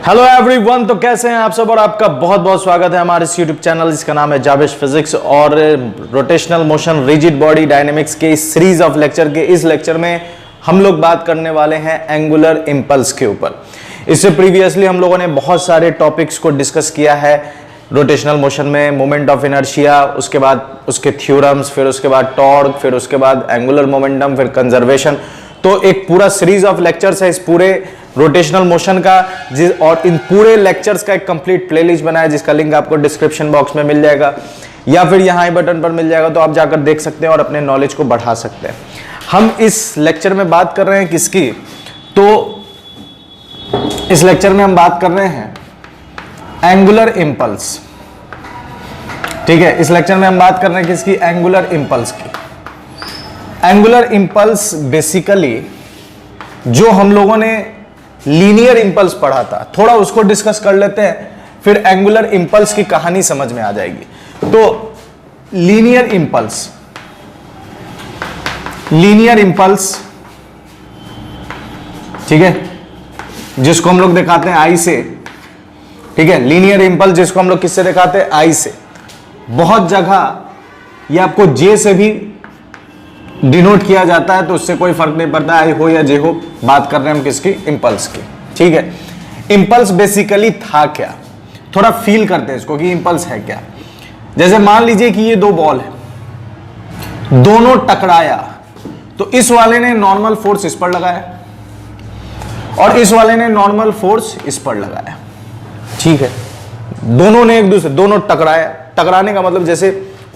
Hello everyone, तो कैसे हैं आप सब और आपका बहुत बहुत स्वागत है हमारे इस यूट्यूब चैनल जिसका नाम है जाविश फिजिक्स। और rotational motion rigid body dynamics के इस सीरीज ऑफ लेक्चर के इस लेक्चर में हम लोग बात करने वाले हैं एंगुलर इंपल्स के ऊपर। इससे प्रीवियसली हम लोगों ने बहुत सारे टॉपिक्स को डिस्कस किया है रोटेशनल मोशन में, मोमेंट ऑफ इनर्शिया, उसके बाद उसके थ्योरम्स, फिर उसके बाद टॉर्क, फिर उसके बाद एंगुलर मोमेंटम, फिर कंजर्वेशन। तो एक पूरा सीरीज ऑफ लेक्चर्स है इस पूरे रोटेशनल मोशन का, और इन पूरे लेक्चर्स का एक कंप्लीट प्लेलिस्ट बनाया जिसका लिंक आपको डिस्क्रिप्शन बॉक्स में मिल जाएगा या फिर यहाँ आई बटन पर मिल जाएगा, तो आप जाकर देख सकते हैं और अपने नॉलेज को बढ़ा सकते हैं। हम इस लेक्चर में बात कर रहे हैं किसकी, तो इस लेक्चर में हम बात कर रहे हैं एंगुलर इंपल्स। ठीक है, इस लेक्चर में हम बात कर रहे हैं किसकी, एंगुलर इंपल्स की। एंगुलर इंपल्स बेसिकली जो हम लोगों ने लीनियर इंपल्स पढ़ा था, थोड़ा उसको डिस्कस कर लेते हैं, फिर एंगुलर इंपल्स की कहानी समझ में आ जाएगी। तो लीनियर इंपल्स, ठीक है, जिसको हम लोग दिखाते हैं आई से। ठीक है, लीनियर इंपल्स जिसको हम लोग किससे दिखाते हैं, आई से। बहुत जगह ये आपको जे से भी डिनोट किया जाता है, तो उससे कोई फर्क नहीं पड़ता, आई हो या जे हो, बात कर रहे हैं हम किसकी, इंपल्स की। ठीक है, इंपल्स बेसिकली था क्या, थोड़ा फील करते हैं इसको कि इंपल्स है क्या। जैसे मान लीजिए कि ये दो बॉल है, दोनों टकराया, तो इस वाले ने नॉर्मल फोर्स इस पर लगाया और इस वाले ने नॉर्मल फोर्स इस पर लगाया। ठीक है, दोनों ने एक दूसरे, दोनों टकराया। टकराने का मतलब जैसे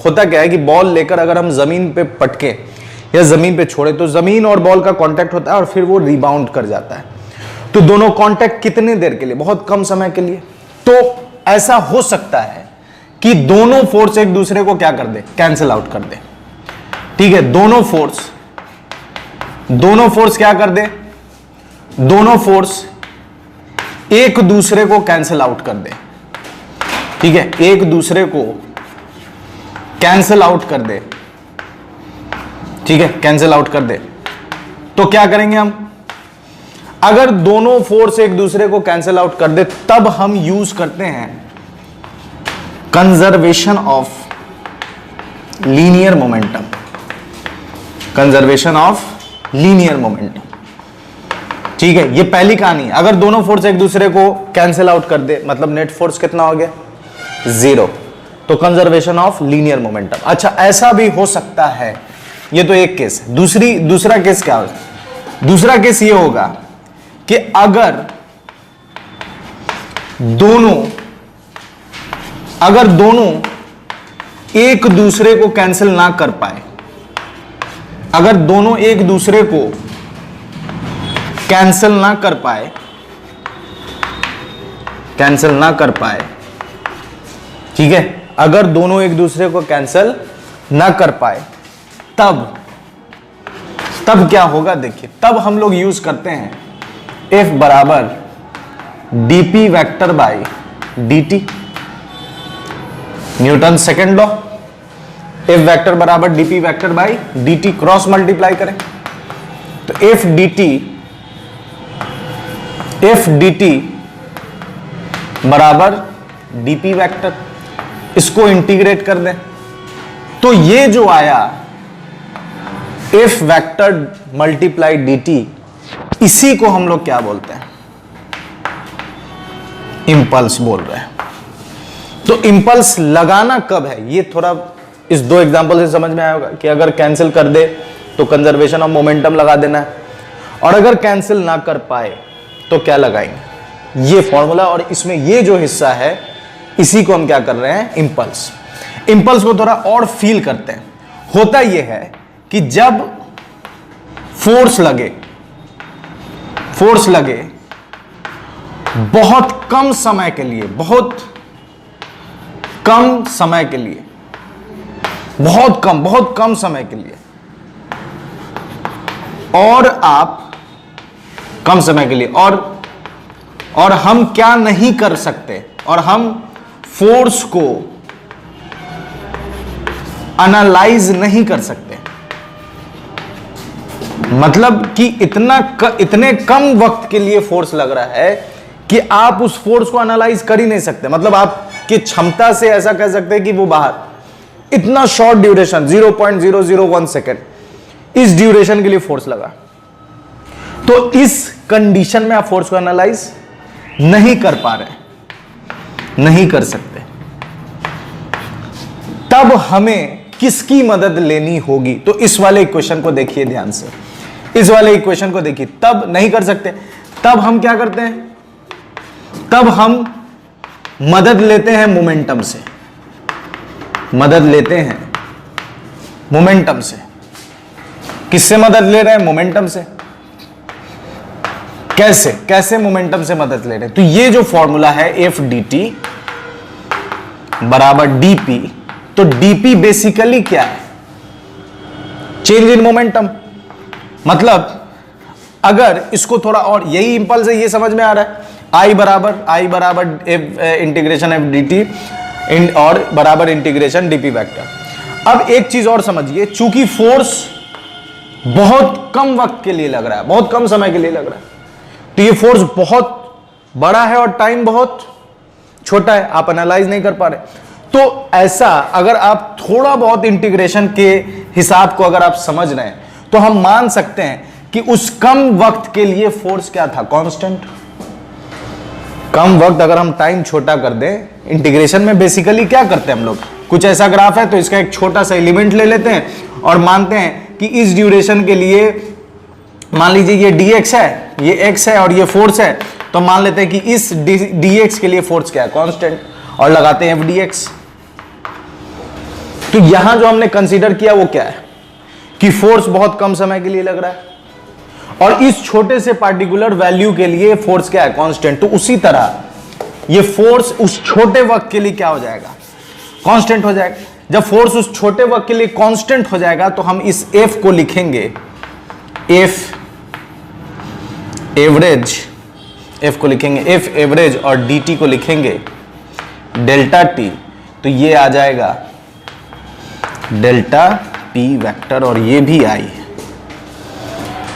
होता क्या है कि बॉल लेकर अगर हम जमीन पे पटके या जमीन पे छोड़े तो जमीन और बॉल का कांटेक्ट होता है और फिर वो रिबाउंड कर जाता है। तो दोनों कांटेक्ट कितने देर के लिए, बहुत कम समय के लिए। तो ऐसा हो सकता है कि दोनों फोर्स एक दूसरे को क्या कर दे, कैंसिल आउट कर दे। ठीक है, दोनों फोर्स क्या कर दे, दोनों फोर्स एक दूसरे को कैंसिल आउट कर दे। ठीक है, एक दूसरे को कैंसिल आउट कर दे। ठीक है, कैंसिल आउट कर दे। तो क्या करेंगे हम, अगर दोनों फोर्स एक दूसरे को कैंसिल आउट कर दे तब हम यूज करते हैं conservation of linear momentum. Conservation of linear momentum. ठीक है, ये पहली कहानी। अगर दोनों फोर्स एक दूसरे को कैंसिल आउट कर दे मतलब नेट फोर्स कितना हो गया, 0। तो कंजर्वेशन ऑफ लीनियर मोमेंटम। अच्छा, ऐसा भी हो सकता है, ये तो एक केस है। दूसरा केस क्या होगा, दूसरा केस ये होगा कि अगर दोनों एक दूसरे को कैंसिल ना कर पाए, अगर दोनों एक दूसरे को कैंसिल ना कर पाए, ठीक है, अगर दोनों एक दूसरे को कैंसिल ना कर पाए तब क्या होगा, देखिए, तब हम लोग यूज करते हैं F बराबर dp vector by dt, Newton second law. F vector बराबर dp vector by dt, cross multiply करें तो F dt बराबर dp वेक्टर, इसको इंटीग्रेट कर दें तो ये जो आया F वेक्टर मल्टीप्लाई dt, इसी को हम लोग क्या बोलते हैं, इंपल्स बोल रहे हैं। तो इंपल्स लगाना कब है, ये थोड़ा इस दो एग्जांपल से समझ में आया होगा कि अगर कैंसिल कर दे तो कंजर्वेशन ऑफ मोमेंटम लगा देना है, और अगर कैंसिल ना कर पाए तो क्या लगाएंगे, ये फॉर्मूला। और इसमें ये जो हिस्सा है इसी को हम क्या कर रहे हैं, इंपल्स। इंपल्स को थोड़ा और फील करते हैं। होता यह है कि जब फोर्स लगे बहुत कम समय के लिए, बहुत कम समय के लिए और आप कम समय के लिए और हम क्या नहीं कर सकते, और हम फोर्स को एनालाइज नहीं कर सकते। मतलब कि इतने कम वक्त के लिए फोर्स लग रहा है कि आप उस फोर्स को एनालाइज कर ही नहीं सकते, मतलब आपकी क्षमता से ऐसा कह सकते हैं कि वो बाहर, इतना शॉर्ट ड्यूरेशन 0.001 सेकेंड, इस ड्यूरेशन के लिए फोर्स लगा, तो इस कंडीशन में आप फोर्स को एनालाइज नहीं कर पा रहे, नहीं कर सकते। तब हमें किसकी मदद लेनी होगी? तो इस वाले इक्वेशन को देखिए ध्यान से, इस वाले इक्वेशन को देखिए। तब नहीं कर सकते, तब हम क्या करते हैं? तब हम मदद लेते हैं मोमेंटम से, मदद लेते हैं मोमेंटम से। किससे मदद ले रहे हैं? मोमेंटम से। कैसे? कैसे मोमेंटम से मदद ले रहे हैं? तो ये जो फॉर्मूला है एफ डी टी बराबर डीपी, तो डीपी बेसिकली क्या है? Change in momentum. मतलब अगर इसको थोड़ा और, यही इंपल्स है, ये समझ में आ रहा है, आई बराबर इंटीग्रेशन एफ डी टी और बराबर इंटीग्रेशन डीपी वेक्टर। अब एक चीज और समझिए, चूंकि फोर्स बहुत कम वक्त के लिए लग रहा है, बहुत कम समय के लिए लग रहा है, तो ये फोर्स बहुत बड़ा है और टाइम बहुत छोटा है, आप एनालाइज नहीं कर पा रहे। तो ऐसा अगर आप थोड़ा बहुत इंटीग्रेशन के हिसाब को अगर आप समझ रहे हैं, तो हम मान सकते हैं कि उस कम वक्त के लिए फोर्स क्या था? कांस्टेंट। कम वक्त अगर हम टाइम छोटा कर दें, इंटीग्रेशन में बेसिकली क्या करते हैं हम लोग, कुछ ऐसा ग्राफ है तो इसका एक छोटा सा एलिमेंट ले लेते हैं और मानते हैं कि इस ड्यूरेशन के लिए, मान लीजिए ये dx है, ये x है और ये फोर्स है, तो मान लेते हैं कि इस dx के लिए फोर्स क्या है? कांस्टेंट, और लगाते हैं fdx। तो यहां जो हमने कंसीडर किया वो क्या है कि फोर्स बहुत कम समय के लिए लग रहा है और इस छोटे से पार्टिकुलर वैल्यू के लिए फोर्स क्या है? कांस्टेंट। तो उसी तरह ये फोर्स उस छोटे वक्त के लिए क्या हो जाएगा? कांस्टेंट हो जाएगा। जब फोर्स उस छोटे वक्त के लिए कांस्टेंट हो जाएगा तो हम इस F को लिखेंगे, F एवरेज, F को लिखेंगे F एवरेज और dt को लिखेंगे डेल्टा t, तो ये आ जाएगा डेल्टा p वेक्टर और ये भी आई।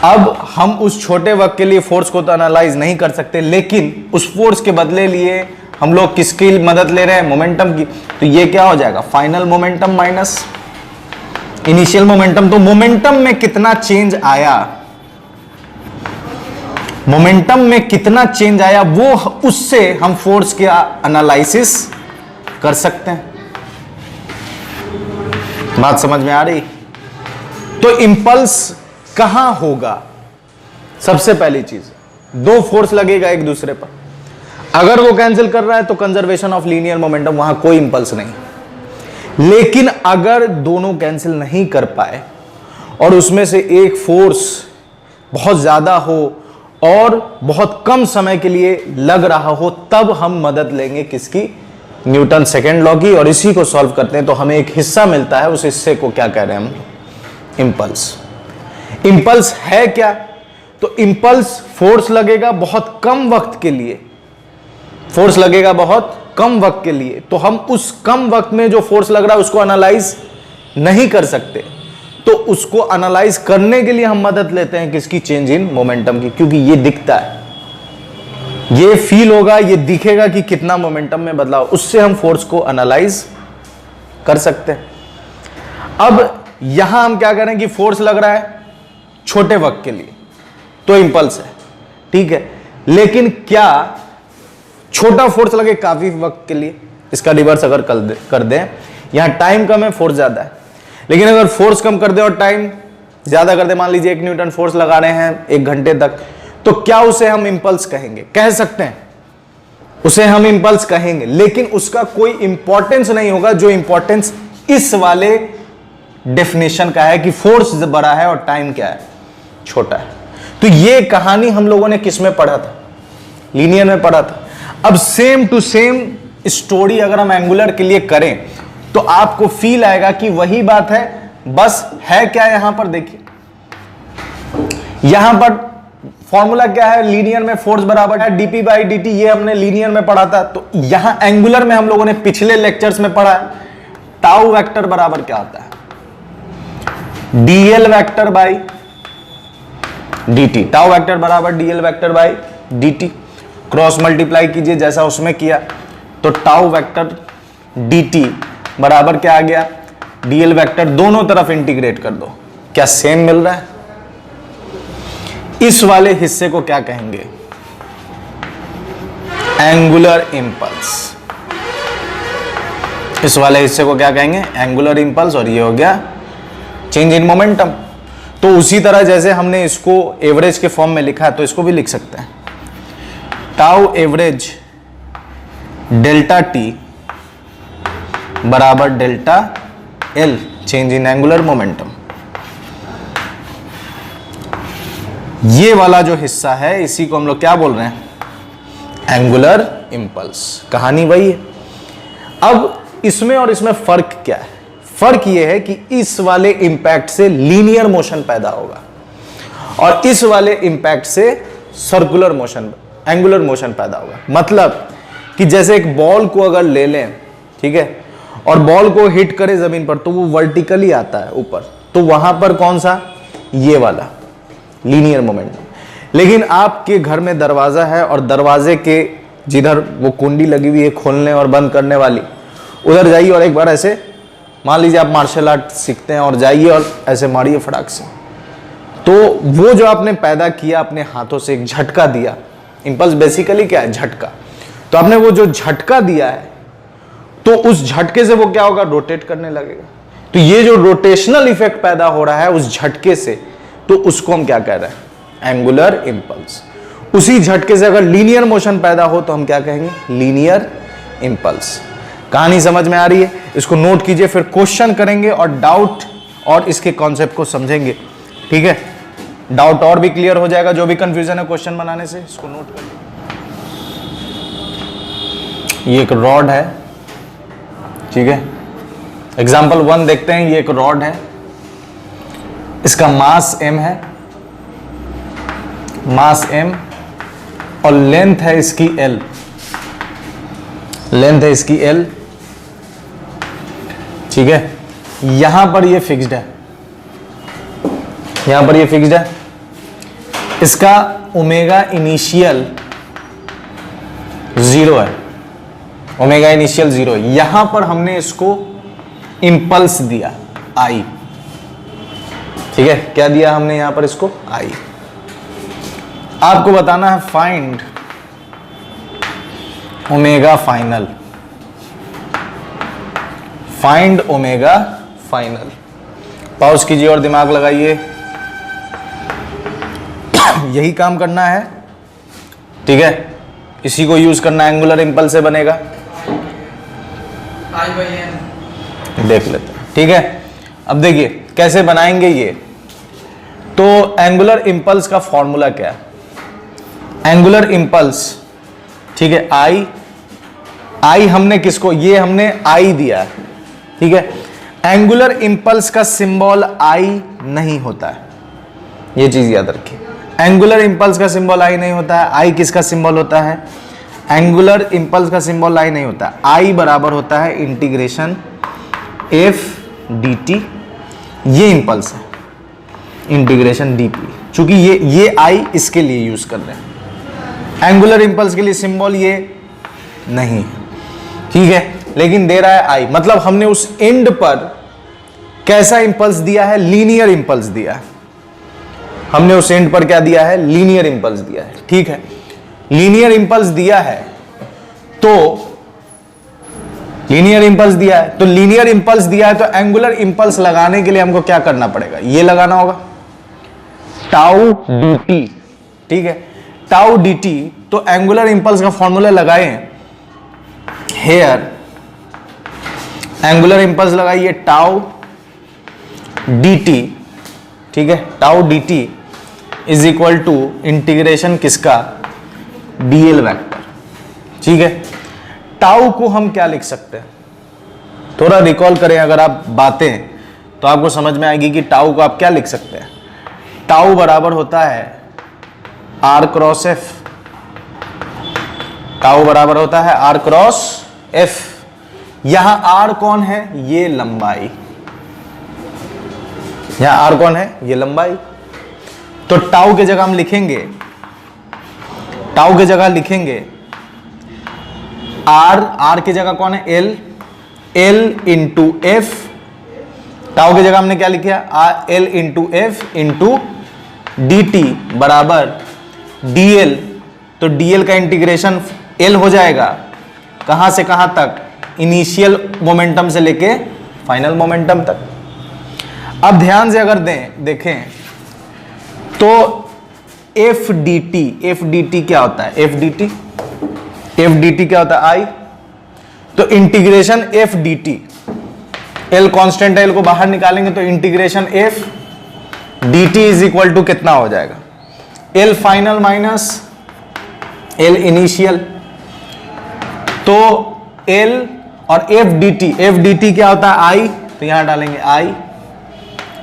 अब हम उस छोटे वक्त के लिए फोर्स को तो एनालाइज नहीं कर सकते, लेकिन उस फोर्स के बदले लिए हम लोग किसकी मदद ले रहे हैं? मोमेंटम की। तो ये क्या हो जाएगा? Final momentum minus initial momentum. तो मोमेंटम में कितना चेंज आया, मोमेंटम में कितना चेंज आया, वो उससे हम फोर्स के एनालिसिस कर सकते हैं। बात समझ में आ रही? तो इंपल्स कहां होगा? सबसे पहली चीज, दो फोर्स लगेगा एक दूसरे पर, अगर वो कैंसिल कर रहा है तो कंजर्वेशन ऑफ लीनियर मोमेंटम, वहां कोई इंपल्स नहीं। लेकिन अगर दोनों कैंसिल नहीं कर पाए और उसमें से एक फोर्स बहुत ज्यादा हो और बहुत कम समय के लिए लग रहा हो, तब हम मदद लेंगे किसकी? न्यूटन सेकेंड लॉ की। और इसी को सॉल्व करते हैं तो हमें एक हिस्सा मिलता है, उस हिस्से को क्या कह रहे हैं हम? इंपल्स। इंपल्स है क्या? तो इंपल्स फोर्स लगेगा बहुत कम वक्त के लिए, फोर्स लगेगा बहुत कम वक्त के लिए, तो हम उस कम वक्त में जो फोर्स लग रहा है उसको एनालाइज नहीं कर सकते, तो उसको एनालाइज करने के लिए हम मदद लेते हैं किसकी? चेंज इन मोमेंटम की, क्योंकि ये दिखता है, ये फील होगा, ये दिखेगा कि कितना मोमेंटम में बदलाव, उससे हम फोर्स को एनालाइज कर सकते हैं। अब यहां हम क्या करें कि फोर्स लग रहा है छोटे वक्त के लिए, तो इंपल्स है, ठीक है, लेकिन क्या छोटा फोर्स लगे काफी वक्त के लिए? इसका रिवर्स अगर कर दें, यहां टाइम कम है, फोर्स ज्यादा है, लेकिन अगर फोर्स कम कर दे और टाइम ज्यादा कर दे, मान लीजिए 1 न्यूटन फोर्स लगा रहे हैं 1 घंटे तक, तो क्या उसे हम इंपल्स कहेंगे? कह सकते हैं, उसे हम इंपल्स कहेंगे, लेकिन उसका कोई इंपॉर्टेंस नहीं होगा जो इंपॉर्टेंस इस वाले डेफिनेशन का है कि फोर्स बड़ा है और टाइम क्या है? छोटा है। तो ये कहानी हम लोगों ने किस में पढ़ा था? लीनियर में पढ़ा था। अब सेम टू सेम स्टोरी अगर हम एंगुलर के लिए करें तो आपको फील आएगा कि वही बात है, बस है क्या? यहां पर देखिए, यहां पर फॉर्मूला क्या है? लीनियर में फोर्स बराबर है डीपी बाई डी टी, ये हमने लीनियर में पढ़ा था। तो यहां एंगुलर में हम लोगों ने पिछले लेक्चर्स में पढ़ा है, टाउ वेक्टर बराबर क्या होता है? D L vector by D T. Tau vector बराबर D L vector by D T. Cross multiply कीजिए जैसा उसमें किया, तो टाउ वेक्टर dt बराबर क्या आ गया, dl वेक्टर, दोनों तरफ इंटीग्रेट कर दो, क्या सेम मिल रहा है। इस वाले हिस्से को क्या कहेंगे, एंगुलर इंपल्स। इस वाले हिस्से को क्या कहेंगे, एंगुलर इंपल्स, और ये हो गया चेंज इन मोमेंटम। तो उसी तरह जैसे हमने इसको एवरेज के फॉर्म में लिखा है तो इसको भी लिख सकते हैं, टाउ एवरेज डेल्टा टी बराबर delta L, change in angular momentum. ये वाला जो हिस्सा है इसी को हम लोग क्या बोल रहे हैं, एंगुलर इंपल्स। कहानी वही है। अब इसमें और इसमें फर्क क्या है, फर्क यह है कि इस वाले इंपैक्ट से लीनियर मोशन पैदा होगा और इस वाले इंपैक्ट से सर्कुलर मोशन, एंगुलर मोशन पैदा होगा। मतलब कि जैसे एक बॉल को अगर ले लें, ठीक है, और बॉल को हिट करे जमीन पर तो वो वर्टिकली आता है ऊपर, तो वहां पर कौन सा, ये वाला लीनियर मोमेंटम। लेकिन आपके घर में दरवाजा है और दरवाजे के जिधर वो कुंडी लगी हुई है खोलने और बंद करने वाली, उधर जाइए और एक बार ऐसे, मान लीजिए आप मार्शल आर्ट सीखते हैं और जाइए और ऐसे मारिए फटाक से, तो वो जो आपने पैदा किया अपने हाथों से, एक झटका दिया, इंपल्स बेसिकली क्या है, झटका। तो आपने वो जो झटका दिया है तो उस झटके से वो क्या होगा, रोटेट करने लगेगा। तो ये जो रोटेशनल इफेक्ट पैदा हो रहा है उस झटके से, तो उसको हम क्या कह रहे हैं, एंगुलर इंपल्स। उसी झटके से अगर लीनियर मोशन पैदा हो तो हम क्या कहेंगे, लीनियर इंपल्स। कहानी समझ में आ रही है, इसको नोट कीजिए, फिर क्वेश्चन करेंगे और डाउट और इसके कॉन्सेप्ट को समझेंगे, ठीक है। डाउट और भी क्लियर हो जाएगा, जो भी कंफ्यूजन है क्वेश्चन बनाने से, इसको नोट करिए। ये एक रॉड है, ठीक है, एग्जाम्पल 1 देखते हैं। ये एक रॉड है, इसका मास m है, मास m, और लेंथ है इसकी l, लेंथ है इसकी l, ठीक है। यहां पर ये फिक्स्ड है, यहां पर ये फिक्स्ड है, इसका ओमेगा इनिशियल 0 है, ओमेगा इनिशियल 0 है। यहां पर हमने इसको इंपल्स दिया I, ठीक है, क्या दिया हमने यहां पर इसको, I। आपको बताना है find omega final, find omega final. Pause कीजिए और दिमाग लगाइए, यही काम करना है, ठीक है, इसी को यूज करना, एंगुलर इंपल्स से बनेगा, देख लेते हैं, ठीक है। अब देखिए कैसे बनाएंगे ये। तो एंगुलर इंपल्स का फॉर्मूला क्या है, एंगुलर इंपल्स, ठीक है, आई हमने किसको, ये हमने आई दिया है, ठीक है। एंगुलर इंपल्स का सिंबल आई नहीं होता है, ये चीज याद रखिए, एंगुलर इंपल्स का सिंबल आई नहीं होता है। आई किसका सिंबल होता है, एंगुलर इंपल्स का सिंबल आई नहीं होता, आई बराबर होता है इंटीग्रेशन एफ डी टी, ये इंपल्स है, इंटीग्रेशन डी पी। चूंकि ये आई इसके लिए यूज कर रहे हैं, एंगुलर इंपल्स के लिए सिंबल ये नहीं है, ठीक है, लेकिन दे रहा है आई। मतलब हमने उस एंड पर कैसा इंपल्स दिया है, लीनियर इंपल्स दिया है, हमने उस एंड पर क्या दिया है, लीनियर इंपल्स दिया है, ठीक है। लीनियर इंपल्स दिया है तो लीनियर इंपल्स दिया है, तो लीनियर इंपल्स दिया है तो एंगुलर इंपल्स लगाने के लिए हमको क्या करना पड़ेगा, ये लगाना होगा टाउ डी टी, ठीक है, टाउ डी टी। तो एंगुलर इंपल्स का फॉर्मूला लगाए हेयर, एंगुलर इंपल्स लगाइए टाउ डी टी, ठीक है, tau D T is equal to integration किसका, डीएल वेक्टर, ठीक है। टाउ को हम क्या लिख सकते हैं, थोड़ा रिकॉल करें अगर आप बातें, तो आपको समझ में आएगी कि टाउ को आप क्या लिख सकते हैं। टाउ बराबर होता है आर क्रॉस एफ, टाउ बराबर होता है आर क्रॉस एफ। यहां आर कौन है, ये लंबाई, यहां आर कौन है, ये लंबाई। तो टाउ की जगह हम लिखेंगे टाउ की जगह लिखेंगे आर की जगह कौन है, एल इंटू एफ। टाउ की जगह हमने क्या लिखा, L into F into D T बराबर डीएल। तो डीएल का इंटीग्रेशन एल हो जाएगा, कहां से कहां तक, इनिशियल मोमेंटम से लेके फाइनल मोमेंटम तक। अब ध्यान से अगर देखें तो एफ डी टी क्या होता है, एफ डी टी क्या होता है, आई। तो integration F D T, L constant है, एल को बाहर निकालेंगे तो integration F D T is equal to कितना हो जाएगा, L final minus L initial. तो एल और एफ डी टी क्या होता है, आई। तो यहां डालेंगे आई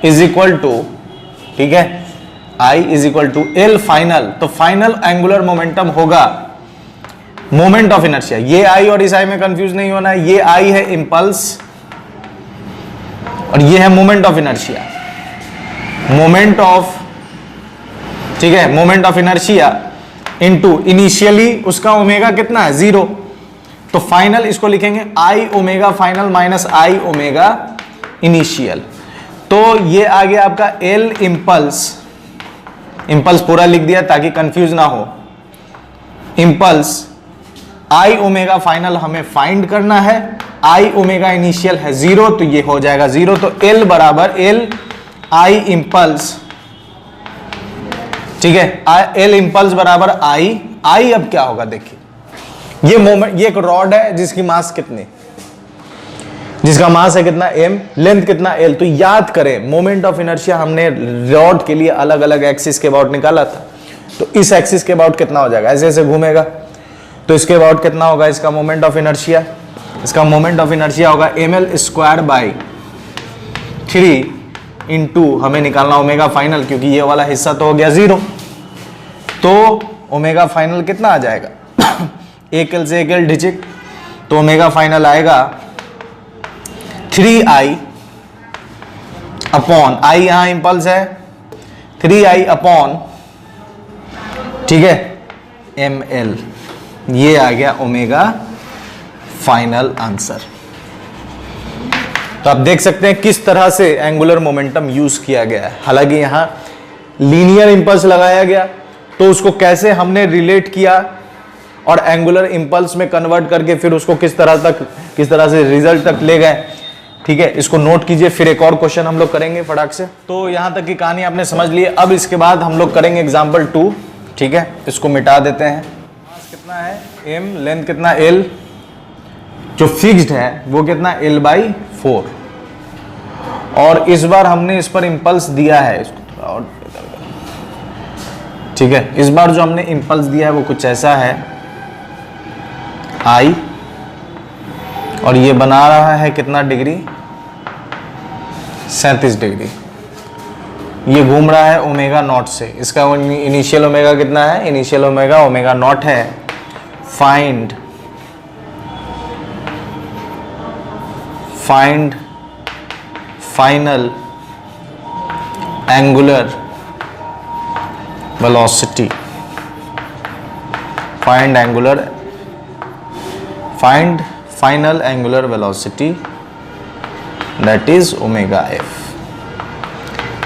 इज इक्वल टू, ठीक है, I is equal to L final. तो फाइनल एंगुलर मोमेंटम होगा मोमेंट ऑफ इनर्शिया। ये आई और इस आई में कंफ्यूज नहीं होना है, ये आई है इंपल्स और ये है moment of inertia. Moment of, ठीक है, moment of inertia into initially उसका ओमेगा कितना है, 0। तो फाइनल इसको लिखेंगे आई ओमेगा फाइनल माइनस आई ओमेगा इनिशियल। तो ये आ गया आपका एल इंपल्स, इंपल्स पूरा लिख दिया ताकि कंफ्यूज ना हो। इंपल्स आई ओमेगा फाइनल हमें फाइंड करना है, आई ओमेगा इनिशियल है 0, तो ये हो जाएगा 0। तो एल बराबर एल आई इंपल्स, ठीक है, एल इंपल्स बराबर आई अब क्या होगा देखिए, ये मोमेंट, ये एक रॉड है जिसकी मास कितनी, जिसका मास है कितना m, लेंथ कितना l। तो याद करें मोमेंट ऑफ इनर्शिया हमने रॉड के लिए अलग अलग एक्सिस के अबाउट निकाला था। तो इस एक्सिस के अबाउट कितना हो जाएगा, ऐसे ऐसे घूमेगा तो इसके अबाउट कितना होगा इसका मोमेंट ऑफ इनर्शिया, इसका मोमेंट ऑफ इनर्शिया होगा ml स्क्वायर बाई 3 इंटू हमें निकालना ओमेगा फाइनल, क्योंकि ये वाला हिस्सा तो हो गया 0। तो ओमेगा फाइनल कितना आ जाएगा, एक एल से एक एल डिजिट, तो ओमेगा फाइनल आएगा 3i अपॉन, आई यहां इंपल्स है, 3i अपॉन, ठीक है, ml। ये आ गया ओमेगा फाइनल आंसर। तो आप देख सकते हैं किस तरह से एंगुलर मोमेंटम यूज किया गया है। हालांकि यहां लीनियर इंपल्स लगाया गया तो उसको कैसे हमने रिलेट किया और एंगुलर इंपल्स में कन्वर्ट करके फिर उसको किस तरह से रिजल्ट तक ले गए, ठीक है, इसको नोट कीजिए। फिर एक और क्वेश्चन हम लोग करेंगे फटाक से। तो यहां तक की कहानी आपने समझ ली। अब इसके बाद हम लोग करेंगे एग्जाम्पल 2, ठीक है, इसको मिटा देते हैं। मास कितना है m, लेंथ कितना l, जो फिक्स्ड है वो कितना l/4, और इस बार हमने इस पर इंपल्स दिया है, इसको थोड़ा और, ठीक है, इस बार जो हमने इंपल्स दिया है वो कुछ ऐसा है I, और ये बना रहा है कितना डिग्री, 37 डिग्री। ये घूम रहा है ओमेगा नॉट से, इसका इनिशियल ओमेगा कितना है, इनिशियल ओमेगा ओमेगा नॉट है। Find final angular velocity, find final angular velocity that is omega F.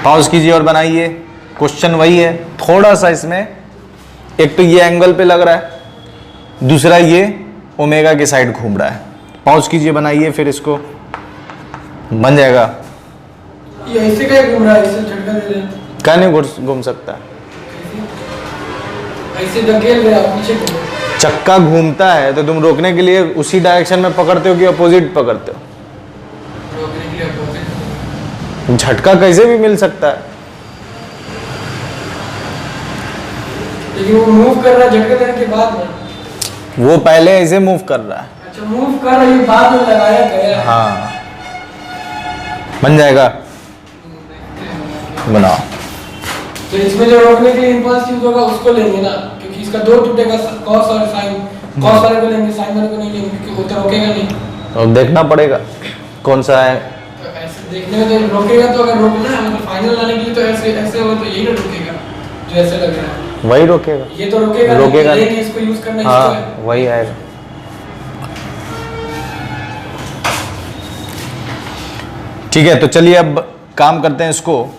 Pause कीजिए और बनाइए। क्वेश्चन वही है, थोड़ा सा इसमें एक तो ये एंगल पे लग रहा है, दूसरा ये ओमेगा के साइड घूम रहा है। पॉज कीजिए, बनाइए, फिर इसको बन जाएगा। ये ऐसे क्या घूम रहा है, ऐसे झटका दे रहे हैं, क्या नहीं घूम सकता, ऐसे धकेल रहे हैं पीछे को। चक्का घूमता है तो तुम रोकने के लिए उसी डायरेक्शन में पकड़ते हो कि अपोजिट पकड़ते हो? रोकने के लिए अपोजिट। झटका कैसे भी मिल सकता है। लेकिन वो मूव कर रहा है झटके देने के बाद में, वो पहले ऐसे मूव कर रहा है। अच्छा मूव कर रहा है, बाद में लगाया गया है। हाँ, बन जाएगा, बनाओ। तो इसमें जो रोकने के लिए इंपल्स यूज होगा उसको लेंगे ना, क्योंकि इसका दो टूटेगा, कॉस और साइन। कॉस वाले को लेंगे, साइन वाले को नहीं लेंगे, क्योंकि वो तो रोकेगा नहीं। तो देखना पड़ेगा कौन सा है। तो ऐसे देखने में तो रोकेगा, तो अगर रोकना है मतलब फाइनल लाने के लिए तो ऐसे ऐसे हो तो यही ना रुकेगा जो ऐसे लग रहा है। वही रोकेगा, ये तो रोकेगा नहीं। नहीं, इसको यूज करना हाँ इसको वही आएगा। ठीक है, तो चलिए अब काम करते हैं, इसको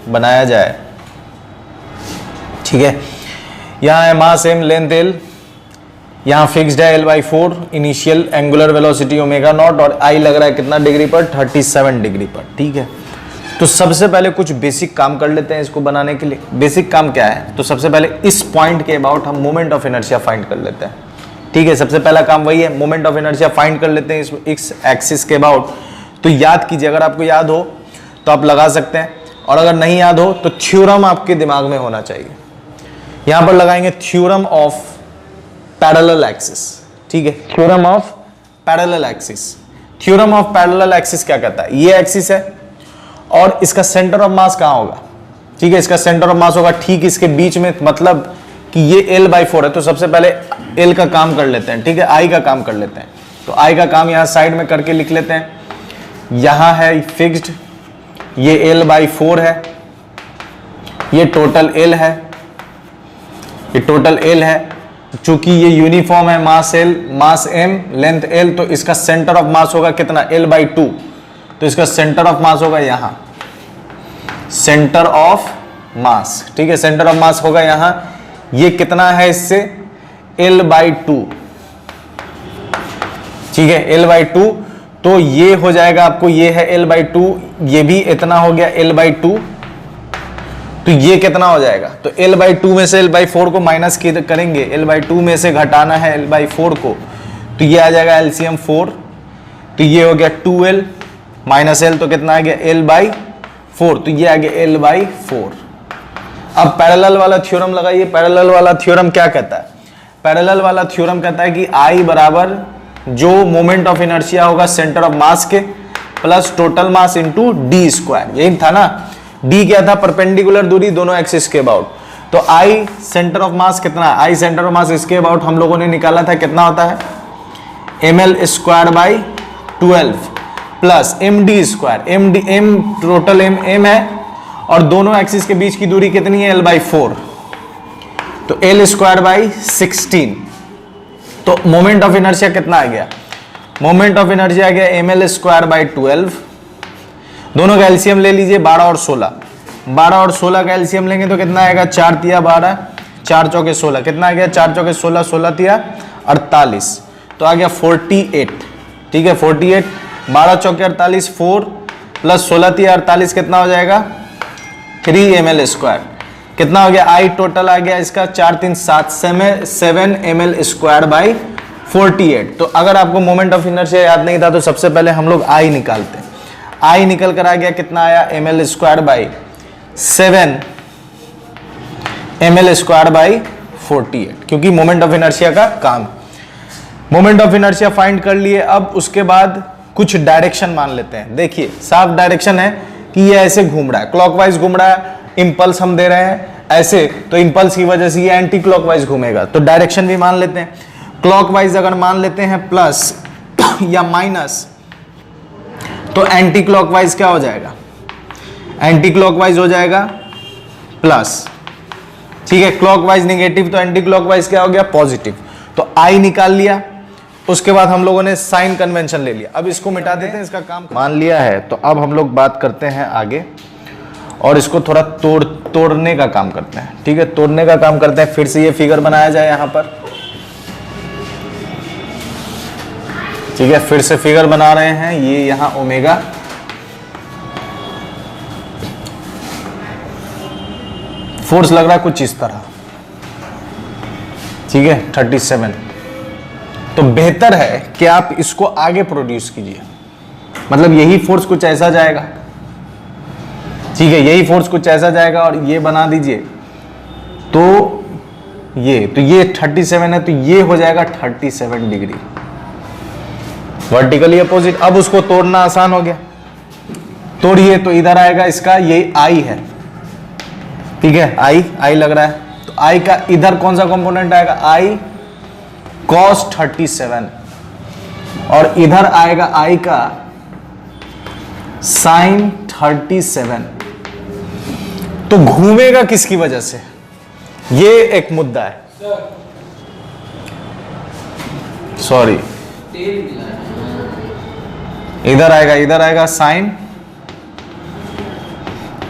बनाया जाए। ठीक है, यहाँ है मास m, लेंथ l, यहाँ फिक्स्ड है l/4, initial angular velocity omega naught, और I लग रहा है कितना डिग्री पर, 37 डिग्री पर। ठीक है, तो सबसे पहले कुछ बेसिक काम कर लेते हैं इसको बनाने के लिए। बेसिक काम क्या है, तो सबसे पहले इस पॉइंट के अबाउट हम मोमेंट ऑफ इनर्शिया फाइंड कर लेते हैं। ठीक है, सबसे पहला काम वही है, मोमेंट ऑफ इनर्शिया फाइंड कर लेते हैं इस एक्सिस के अबाउट। तो याद कीजिए, अगर आपको याद हो तो आप लगा सकते हैं, और अगर नहीं याद हो तो थ्योरम आपके दिमाग में होना चाहिए। यहां पर लगाएंगे थ्योरम ऑफ पैरेलल एक्सिस। ठीक है, theorem of parallel axis. Theorem of parallel axis क्या कहता है, ये एक्सिस है और इसका सेंटर ऑफ मास कहां होगा। ठीक है, इसका सेंटर ऑफ मास होगा ठीक इसके बीच में, मतलब कि ये l/4 है। तो सबसे पहले l का काम कर लेते हैं। ठीक है, I का काम कर लेते हैं। तो I का काम यहां साइड में करके लिख लेते हैं। यहां है फिक्स्ड, ये l/4 है, ये टोटल l है, ये टोटल l है। चूंकि ये यूनिफॉर्म है, मास l, मास m, लेंथ l, तो इसका सेंटर ऑफ मास होगा कितना, l/2। तो इसका सेंटर ऑफ मास होगा यहां, सेंटर ऑफ मास। ठीक है, सेंटर ऑफ मास होगा यहां, ये कितना है इससे, l/2। ठीक है, l/2, तो ये हो जाएगा आपको, ये है l/2, ये भी इतना हो गया l/2, तो ये कितना हो जाएगा, तो l/2 में से l/4 को माइनस करेंगे, l/2 में से घटाना है l/4 को, तो ये आ जाएगा LCM 4, तो ये हो गया 2l माइनस l, तो कितना आ गया l/4, तो ये आ गया l/4। अब पैरेलल वाला थ्योरम लगाइए। पैरेलल वाला थ्योरम क्या कहता है, पैरेलल वाला थ्योरम कहता है कि I बराबर जो मोमेंट ऑफ इनर्शिया होगा सेंटर ऑफ मास के plus total mass into d²। यही था ना, d क्या था, परपेंडिकुलर दूरी दोनों एक्सिस के अबाउट। तो I सेंटर ऑफ मास कितना है, I सेंटर ऑफ मास इसके अबाउट हम लोगों ने निकाला था, कितना होता है ml² plus md², m total m है, और दोनों एक्सिस के बीच की दूरी कितनी है, l/4, तो l²/16। तो मोमेंट ऑफ इनर्शिया कितना आ गया, मोमेंट ऑफ इनर्शिया आ गया ml²/12। दोनों का एलसीएम ले लीजिए, 12 और 16, 12 और 16 का एलसीएम लेंगे तो कितना आएगा, 4 तिया 12, 4 चौके 16, कितना आ गया, 4 चौके 16, 16 तिया 48, तो आ गया 48। ठीक है, 48, 12 चौके 48, 4 प्लस 16 तिया 48, कितना हो जाएगा 3 ml²। कितना हो गया, I टोटल आ गया इसका 4 3 7 7 ml²/48। तो अगर आपको मोमेंट ऑफ इनर्शिया याद नहीं था तो सबसे पहले हम लोग I निकालते हैं। I निकल कर आ गया, कितना आया, ml²/7 ml²/48, क्योंकि मोमेंट ऑफ इनर्शिया का काम। मोमेंट ऑफ इनर्शिया फाइंड कर लिए। अब उसके बाद कुछ डायरेक्शन मान लेते हैं। देखिए साफ डायरेक्शन है कि ये ऐसे घूम रहा है, क्लॉकवाइज घूम रहा है, इंपल्स हम दे रहे हैं ऐसे, तो इंपल्स की वजह से ये एंटी क्लॉकवाइज घूमेगा। तो डायरेक्शन भी मान लेते हैं। क्लॉकवाइज अगर मान लेते हैं प्लस या माइनस, तो एंटी क्लॉकवाइज क्या हो जाएगा, एंटी क्लॉकवाइज हो जाएगा प्लस। ठीक है, क्लॉकवाइज नेगेटिव, तो एंटी क्लॉकवाइज क्या हो गया, पॉजिटिव। तो आई निकाल लिया। उसके बाद हम लोगों ने साइन कन्वेंशन ले लिया। अब इसको मिटा देते हैं, इसका काम मान लिया है। तो अब हम लोग बात करते हैं आगे, और इसको थोड़ा तोड़ने का काम करते हैं। ठीक है, तोड़ने का काम करते हैं। फिर से ये फिगर बनाया जाए यहां पर। ठीक है, फिर से फिगर बना रहे हैं। ये यहां ओमेगा, फोर्स लग रहा है कुछ इस तरह। ठीक है, 37। तो बेहतर है कि आप इसको आगे प्रोड्यूस कीजिए, मतलब यही फोर्स कुछ ऐसा जाएगा। ठीक है, यही फोर्स कुछ ऐसा जाएगा और ये बना दीजिए। तो ये 37 है, तो ये हो जाएगा 37 डिग्री वर्टिकली अपोजिट। अब उसको तोड़ना आसान हो गया। तोड़िए, तो इधर आएगा इसका, ये आई है। ठीक है, आई लग रहा है। तो आई का इधर कौन सा कंपोनेंट आएगा, आई cos 37, और इधर आएगा आई का sin 37। तो घूमेगा किसकी वजह से, ये एक मुद्दा है, सर सॉरी, इधर आएगा साइन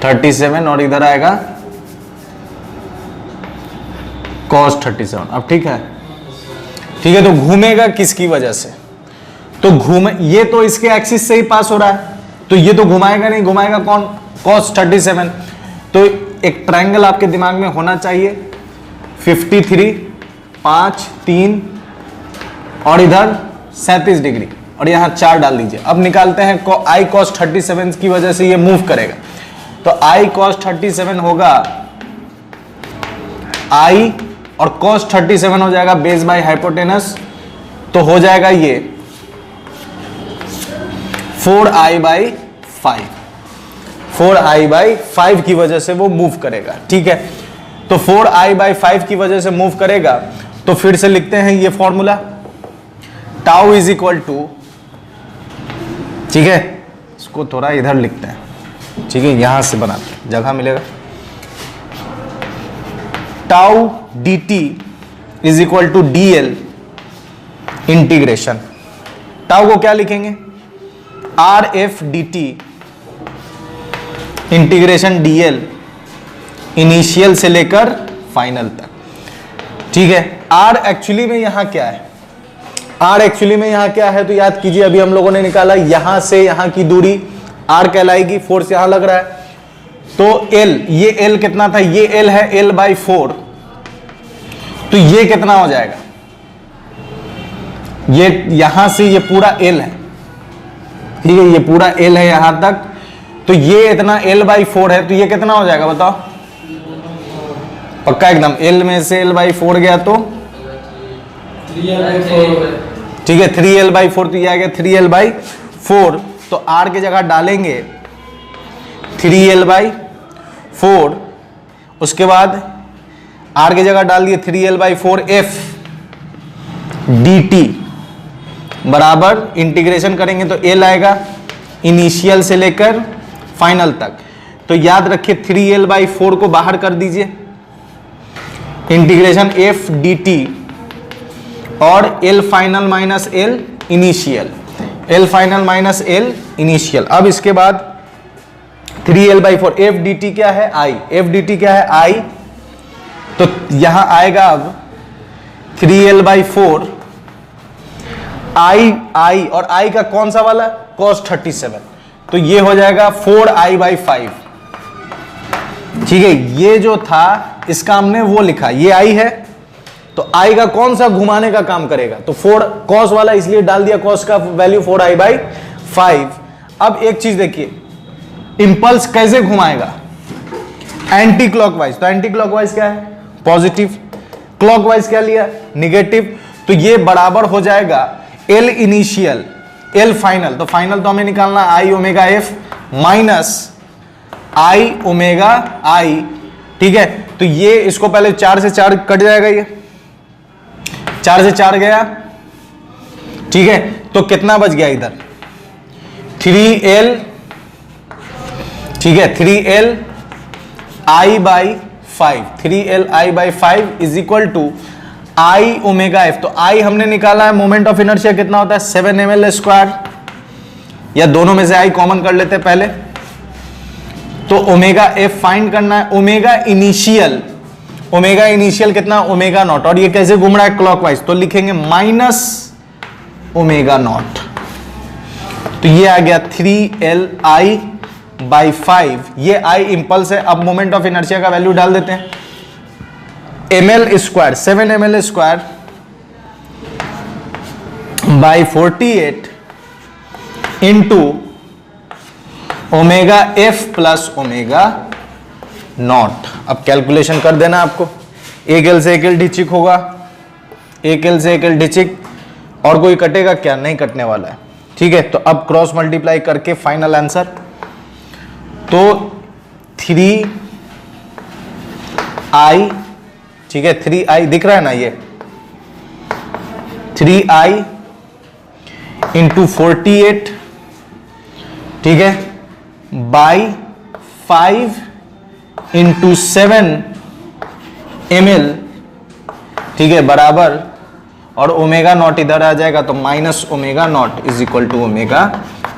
37 और इधर आएगा cos 37। अब ठीक है, तो घूमेगा किसकी वजह से? तो ये तो इसके एक्सिस से ही पास हो रहा है, तो ये तो घुमाएगा नहीं, घुमाएगा कौन? cos 37। तो एक ट्रायंगल आपके दिमाग में होना चाहिए 53, 5, 3 और इधर 37 डिग्री और यहां 4 डाल दीजिए। अब निकालते हैं I cos 37 की वजह से ये मूव करेगा, तो I cos 37 होगा I और cos 37 हो जाएगा बेस बाय हाइपोटेनस, तो हो जाएगा ये 4I/5, 4I/5 की वजह से वो मूव करेगा। ठीक है, तो 4I/5 की वजह से मूव करेगा, तो फिर से लिखते हैं ये formula, tau is equal to, ठीक है, इसको थोड़ा इधर लिखते हैं, ठीक है, यहां से बनाते हैं, जगह मिलेगा। Tau dt is equal to dl integration, tau को क्या लिखेंगे? RF dt integration dl initial से लेकर फाइनल तक। ठीक है, R एक्चुअली में यहां क्या है? R एक्चुअली में यहां क्या है? तो याद कीजिए, अभी हम लोगों ने निकाला यहां से यहां की दूरी R कहलाएगी, फोर्स यहां लग रहा है, तो L, ये L कितना था? ये L है L/4, तो ये कितना हो जाएगा? ये यहां से ये पूरा L है, ठीक है, ये पूरा L है यहां तक, तो ये इतना L/4 है, तो ये कितना हो जाएगा बताओ? पक्का एकदम, L में से L/4 गया तो 3L/4, ठीक है, 3L/4, तो ये आ गया 3L/4, तो R की जगह डालेंगे 3L/4, उसके बाद R की जगह डाल दिए 3L/4 F dt बराबर इंटीग्रेशन करेंगे तो L आएगा इनिशियल से लेकर फाइनल तक, तो याद रखिए 3L/4 को बाहर कर दीजिए, इंटीग्रेशन F dt और L final minus L initial, L final minus L initial. अब इसके बाद 3L/4 F dt क्या है? I, F dt क्या है? I, तो यहां आएगा अब 3L/4 I और I का कौन सा वाला? cos 37, तो ये हो जाएगा 4I/5। ठीक है, ये जो था इसका हमने वो लिखा, ये I है, तो I का कौन सा घुमाने का काम करेगा? तो 4 cos वाला इसलिए डाल दिया, cos का वैल्यू 4I/5। अब एक चीज देखिए, इंपल्स कैसे घुमाएगा? एंटी क्लॉकवाइज, तो एंटी क्लॉकवाइज क्या है? पॉजिटिव, क्लॉकवाइज क्या लिया? निगेटिव, तो ये बराबर हो जाएगा L इनिशियल L फाइनल, तो फाइनल तो हमें निकालना I omega F minus I omega I। ठीक है, तो ये इसको पहले 4 से 4 कट जाएगा, ये 4 से 4 गया, ठीक है, तो कितना बच गया इधर? 3L, ठीक है, 3L I/5, 3L I/5 is equal to I omega F। तो I हमने निकाला है, मोमेंट ऑफ इनर्शिया कितना होता है? 7 ml², या दोनों में से I कॉमन कर लेते हैं पहले, तो ओमेगा F फाइंड करना है। ओमेगा इनिशियल कितना? ओमेगा नॉट, और ये कैसे घूम रहा है? क्लॉकवाइज, तो लिखेंगे माइनस ओमेगा नॉट, तो ये आ गया 3Li/5, ये I इंपल्स है। अब मोमेंट ऑफ इनर्शिया का वैल्यू डाल देते हैं, ml², 7 ml² by 48 into omega F plus omega naught. अब कैलकुलेशन कर देना आपको, एक L से एक L डिचिक होगा, एक L से एक L डिचिक, और कोई कटेगा क्या? नहीं कटने वाला है। ठीक है, तो अब क्रॉस मल्टीप्लाई करके फाइनल आंसर, तो 3I, ठीक है, 3I दिख रहा है ना, ये 3I इंटू 48, ठीक है, बाई 5 इंटू 7 ml, ठीक है, बराबर, और ओमेगा नॉट इधर आ जाएगा तो minus omega not is equal to omega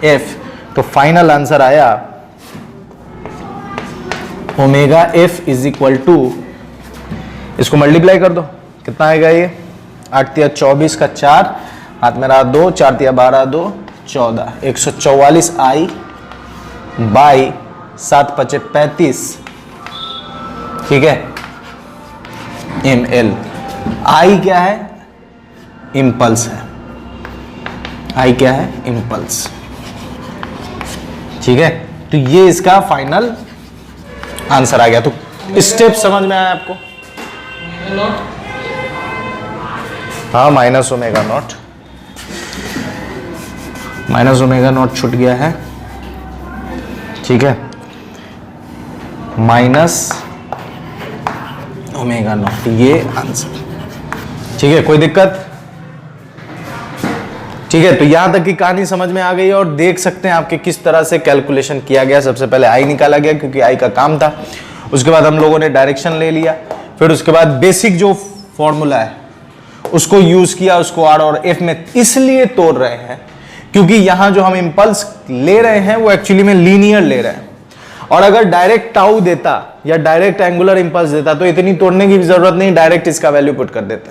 F. तो फाइनल आंसर आया omega F is equal to, इसको मल्टीप्लाई कर दो, कितना आएगा ये, 8 तिया 24 का 4, हाथ में रहा 2, 4 तिया 12, 2 14, 144 आई बाई 7 पचे 35, ठीक है, एम एल। आई क्या है, इम्पल्स है, आई क्या है, इम्पल्स, ठीक है। तो ये इसका फाइनल आंसर आ गया। तो स्टेप समझ में आया आपको? नॉट, हाँ, minus omega not, minus omega not छूट गया है, ठीक है, माइनस ओमेगा नॉट, ये आंसर, ठीक है, कोई दिक्कत? ठीक है, तो यहां तक की कहानी समझ में आ गई और देख सकते हैं आपके किस तरह से कैलकुलेशन किया गया। सबसे पहले आई निकाला गया क्योंकि आई का काम था, उसके बाद हम लोगों ने डायरेक्शन ले लिया, फिर उसके बाद बेसिक जो फॉर्मूला है उसको यूज किया, उसको आर और एफ में इसलिए तोड़ रहे हैं क्योंकि यहां जो हम इंपल्स ले रहे हैं वो एक्चुअली में लीनियर ले रहे हैं, और अगर डायरेक्ट टाउ देता या डायरेक्ट एंगुलर इंपल्स देता तो इतनी तोड़ने की जरूरत नहीं, डायरेक्ट इसका वैल्यू पुट कर देते,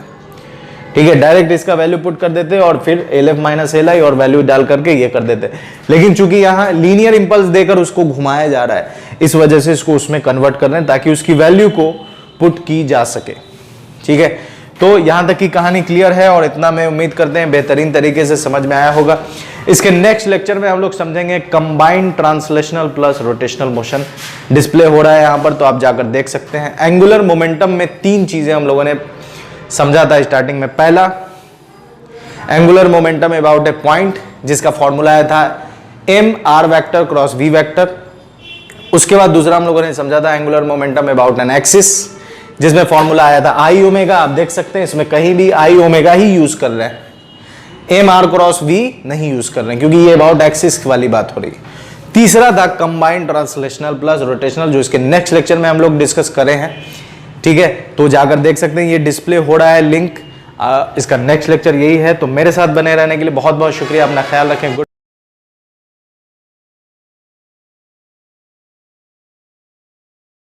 ठीक है, डायरेक्ट इसका वैल्यू पुट कर देते और फिर L F minus L I और वैल्यू डाल करके ये कर देते। लेकिन चूंकि यहाँ लीनियर इंपल्स देकर उसको घुमाया जा रहा है, इस वजह से इसको उसमें कन्वर्ट कर रहे हैं ताकि उसकी वैल्यू को पुट की जा सके, ठीक है। तो यहां तक की कहानी क्लियर है और इतना मैं उम्मीद करते हैं बेहतरीन तरीके से समझ में आया होगा। इसके नेक्स्ट लेक्चर में हम लोग समझेंगे combined translational plus rotational motion. Display हो रहा है यहां पर, तो आप जाकर देख सकते हैं। एंगुलर मोमेंटम में 3 चीजें हम लोगों ने समझा था स्टार्टिंग में। पहला, angular momentum about a point, जिसका फॉर्मूला आया था M R vector cross V vector. उसके बाद दूसरा हम लोगों ने समझा था angular momentum about an axis, जिसमें फॉर्मूला आया था आई ओमेगा। आप देख सकते हैं इसमें कहीं भी आई ओमेगा ही यूज कर रहे हैं, एम आर क्रॉस वी नहीं यूज कर रहे हैं क्योंकि ये अबाउट एक्सिस वाली बात हो रही है। तीसरा था कंबाइंड ट्रांसलेशनल प्लस रोटेशनल, जो इसके नेक्स्ट लेक्चर में हम लोग डिस्कस करें हैं, ठीक है। तो जाकर देख सकते हैं, ये डिस्प्ले हो रहा है लिंक, इसका नेक्स्ट लेक्चर यही है। तो मेरे साथ बने रहने के लिए बहुत बहुत शुक्रिया, अपना ख्याल रखें। गुड